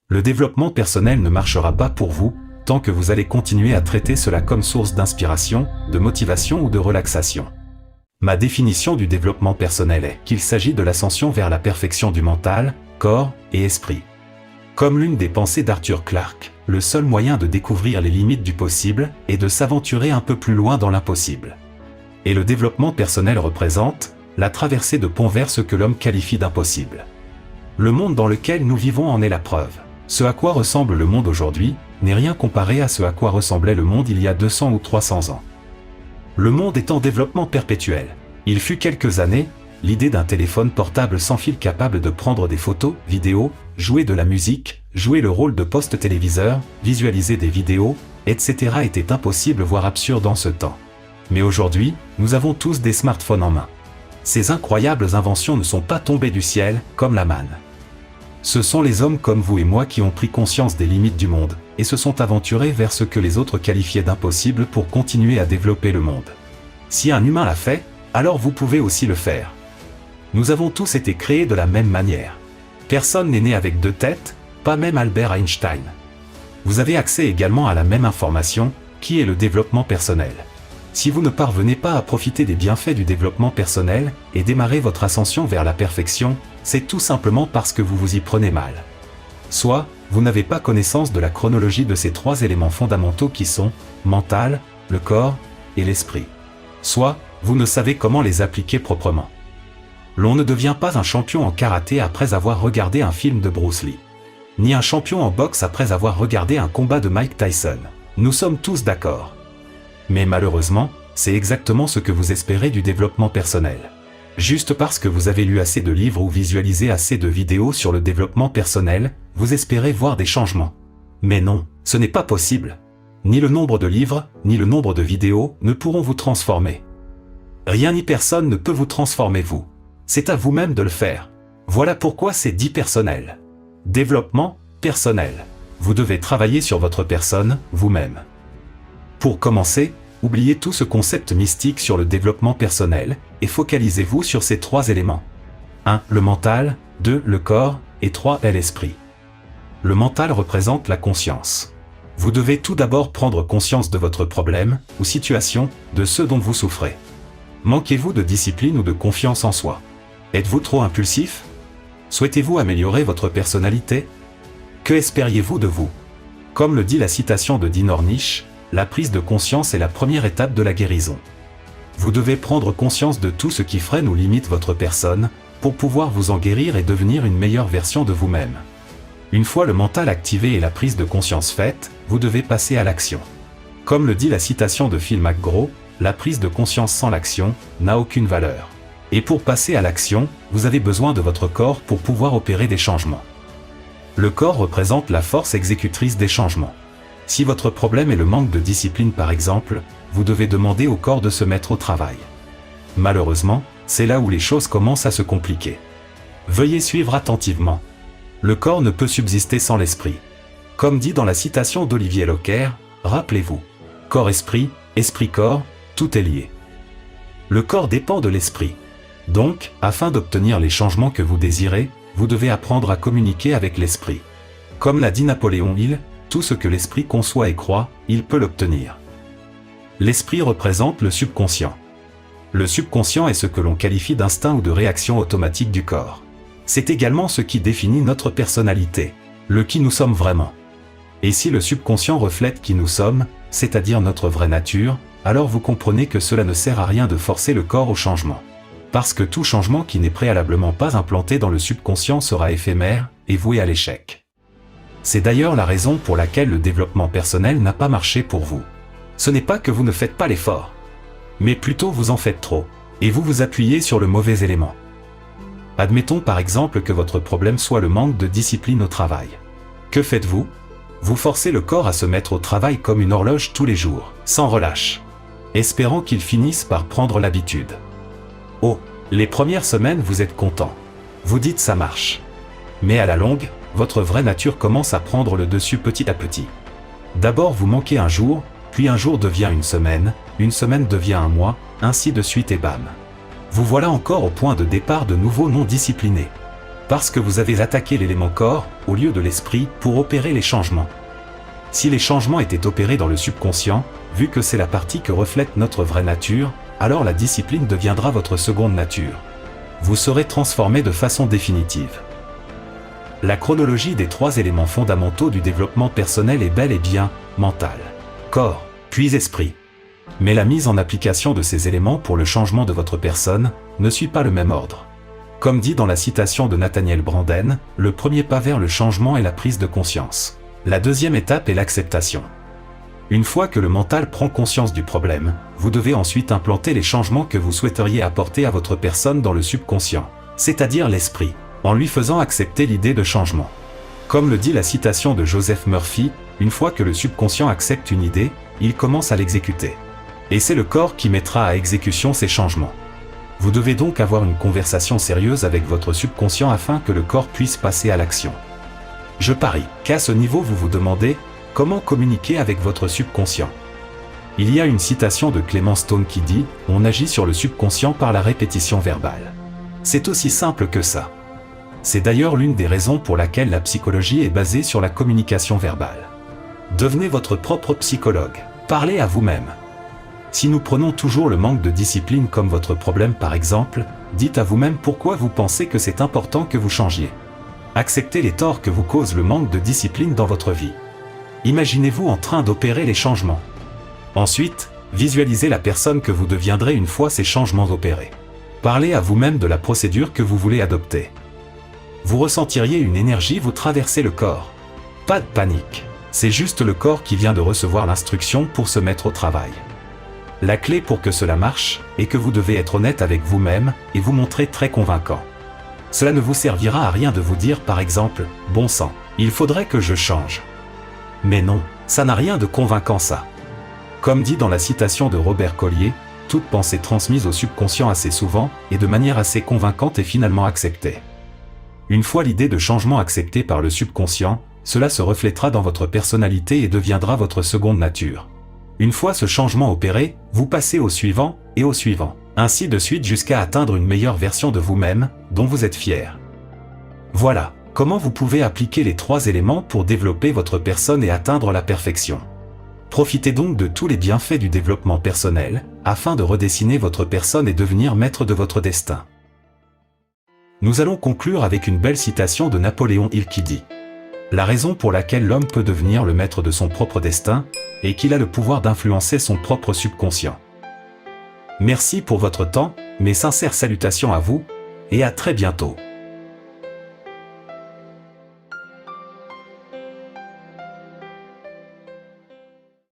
Le développement personnel ne marchera pas pour vous, tant que vous allez continuer à traiter cela comme source d'inspiration, de motivation ou de relaxation. Ma définition du développement personnel est qu'il s'agit de l'ascension vers la perfection du mental, corps et esprit. Comme l'une des pensées d'Arthur Clarke, le seul moyen de découvrir les limites du possible est de s'aventurer un peu plus loin dans l'impossible. Et le développement personnel représente la traversée de ponts vers ce que l'homme qualifie d'impossible. Le monde dans lequel nous vivons en est la preuve. Ce à quoi ressemble le monde aujourd'hui n'est rien comparé à ce à quoi ressemblait le monde il y a 200 ou 300 ans. Le monde est en développement perpétuel. Il fut quelques années, l'idée d'un téléphone portable sans fil capable de prendre des photos, vidéos, jouer de la musique, jouer le rôle de poste téléviseur, visualiser des vidéos, etc. était impossible voire absurde en ce temps. Mais aujourd'hui, nous avons tous des smartphones en main. Ces incroyables inventions ne sont pas tombées du ciel, comme la manne. Ce sont les hommes comme vous et moi qui ont pris conscience des limites du monde, et se sont aventurés vers ce que les autres qualifiaient d'impossible pour continuer à développer le monde. Si un humain l'a fait, alors vous pouvez aussi le faire. Nous avons tous été créés de la même manière. Personne n'est né avec deux têtes, pas même Albert Einstein. Vous avez accès également à la même information, qui est le développement personnel. Si vous ne parvenez pas à profiter des bienfaits du développement personnel et démarrer votre ascension vers la perfection, c'est tout simplement parce que vous vous y prenez mal. Soit, vous n'avez pas connaissance de la chronologie de ces trois éléments fondamentaux qui sont mental, le corps et l'esprit. Soit, vous ne savez comment les appliquer proprement. L'on ne devient pas un champion en karaté après avoir regardé un film de Bruce Lee. Ni un champion en boxe après avoir regardé un combat de Mike Tyson. Nous sommes tous d'accord. Mais malheureusement, c'est exactement ce que vous espérez du développement personnel. Juste parce que vous avez lu assez de livres ou visualisé assez de vidéos sur le développement personnel, vous espérez voir des changements. Mais non, ce n'est pas possible. Ni le nombre de livres, ni le nombre de vidéos ne pourront vous transformer. Rien ni personne ne peut vous transformer vous. C'est à vous-même de le faire. Voilà pourquoi c'est dit personnel. Développement personnel. Vous devez travailler sur votre personne, vous-même. Pour commencer, oubliez tout ce concept mystique sur le développement personnel, et focalisez-vous sur ces trois éléments. 1. Le mental, 2. Le corps, et 3. L'esprit. Le mental représente la conscience. Vous devez tout d'abord prendre conscience de votre problème, ou situation, de ce dont vous souffrez. Manquez-vous de discipline ou de confiance en soi? Êtes-vous trop impulsif? Souhaitez-vous améliorer votre personnalité? Que espériez-vous de vous? Comme le dit la citation de Dean Ornish, la prise de conscience est la première étape de la guérison. Vous devez prendre conscience de tout ce qui freine ou limite votre personne, pour pouvoir vous en guérir et devenir une meilleure version de vous-même. Une fois le mental activé et la prise de conscience faite, vous devez passer à l'action. Comme le dit la citation de Phil McGraw, la prise de conscience sans l'action n'a aucune valeur. Et pour passer à l'action, vous avez besoin de votre corps pour pouvoir opérer des changements. Le corps représente la force exécutrice des changements. Si votre problème est le manque de discipline par exemple, vous devez demander au corps de se mettre au travail. Malheureusement, c'est là où les choses commencent à se compliquer. Veuillez suivre attentivement. Le corps ne peut subsister sans l'esprit. Comme dit dans la citation d'Olivier Locker, rappelez-vous, corps-esprit, esprit-corps, tout est lié. Le corps dépend de l'esprit. Donc, afin d'obtenir les changements que vous désirez, vous devez apprendre à communiquer avec l'esprit. Comme l'a dit Napoléon Hill, tout ce que l'esprit conçoit et croit, il peut l'obtenir. L'esprit représente le subconscient. Le subconscient est ce que l'on qualifie d'instinct ou de réaction automatique du corps. C'est également ce qui définit notre personnalité, le qui nous sommes vraiment. Et si le subconscient reflète qui nous sommes, c'est-à-dire notre vraie nature, alors vous comprenez que cela ne sert à rien de forcer le corps au changement. Parce que tout changement qui n'est préalablement pas implanté dans le subconscient sera éphémère et voué à l'échec. C'est d'ailleurs la raison pour laquelle le développement personnel n'a pas marché pour vous. Ce n'est pas que vous ne faites pas l'effort, mais plutôt vous en faites trop, et vous vous appuyez sur le mauvais élément. Admettons par exemple que votre problème soit le manque de discipline au travail. Que faites-vous? Vous forcez le corps à se mettre au travail comme une horloge tous les jours, sans relâche, espérant qu'il finisse par prendre l'habitude. Oh, les premières semaines vous êtes content. Vous dites ça marche. Mais à la longue, votre vraie nature commence à prendre le dessus petit à petit. D'abord vous manquez un jour, puis un jour devient une semaine devient un mois, ainsi de suite et bam. Vous voilà encore au point de départ de nouveau non discipliné. Parce que vous avez attaqué l'élément corps, au lieu de l'esprit, pour opérer les changements. Si les changements étaient opérés dans le subconscient, vu que c'est la partie que reflète notre vraie nature, alors la discipline deviendra votre seconde nature. Vous serez transformé de façon définitive. La chronologie des 3 éléments fondamentaux du développement personnel est bel et bien mental, corps, puis esprit. Mais la mise en application de ces éléments pour le changement de votre personne ne suit pas le même ordre. Comme dit dans la citation de Nathaniel Branden, le premier pas vers le changement est la prise de conscience. La deuxième étape est l'acceptation. Une fois que le mental prend conscience du problème, vous devez ensuite implanter les changements que vous souhaiteriez apporter à votre personne dans le subconscient, c'est-à-dire l'esprit, en lui faisant accepter l'idée de changement. Comme le dit la citation de Joseph Murphy, une fois que le subconscient accepte une idée, il commence à l'exécuter. Et c'est le corps qui mettra à exécution ces changements. Vous devez donc avoir une conversation sérieuse avec votre subconscient afin que le corps puisse passer à l'action. Je parie qu'à ce niveau vous vous demandez comment communiquer avec votre subconscient. Il y a une citation de Clement Stone qui dit « On agit sur le subconscient par la répétition verbale ». C'est aussi simple que ça. C'est d'ailleurs l'une des raisons pour laquelle la psychologie est basée sur la communication verbale. Devenez votre propre psychologue. Parlez à vous-même. Si nous prenons toujours le manque de discipline comme votre problème par exemple, dites à vous-même pourquoi vous pensez que c'est important que vous changiez. Acceptez les torts que vous cause le manque de discipline dans votre vie. Imaginez-vous en train d'opérer les changements. Ensuite, visualisez la personne que vous deviendrez une fois ces changements opérés. Parlez à vous-même de la procédure que vous voulez adopter. Vous ressentiriez une énergie vous traverser le corps. Pas de panique. C'est juste le corps qui vient de recevoir l'instruction pour se mettre au travail. La clé pour que cela marche est que vous devez être honnête avec vous-même et vous montrer très convaincant. Cela ne vous servira à rien de vous dire par exemple « Bon sang, il faudrait que je change ». Mais non, ça n'a rien de convaincant ça. Comme dit dans la citation de Robert Collier, toute pensée transmise au subconscient assez souvent et de manière assez convaincante est finalement acceptée. Une fois l'idée de changement acceptée par le subconscient, cela se reflètera dans votre personnalité et deviendra votre seconde nature. Une fois ce changement opéré, vous passez au suivant et au suivant, ainsi de suite jusqu'à atteindre une meilleure version de vous-même, dont vous êtes fier. Voilà comment vous pouvez appliquer les 3 éléments pour développer votre personne et atteindre la perfection. Profitez donc de tous les bienfaits du développement personnel, afin de redessiner votre personne et devenir maître de votre destin. Nous allons conclure avec une belle citation de Napoléon Hill qui dit « La raison pour laquelle l'homme peut devenir le maître de son propre destin est qu'il a le pouvoir d'influencer son propre subconscient. » Merci pour votre temps, mes sincères salutations à vous, et à très bientôt.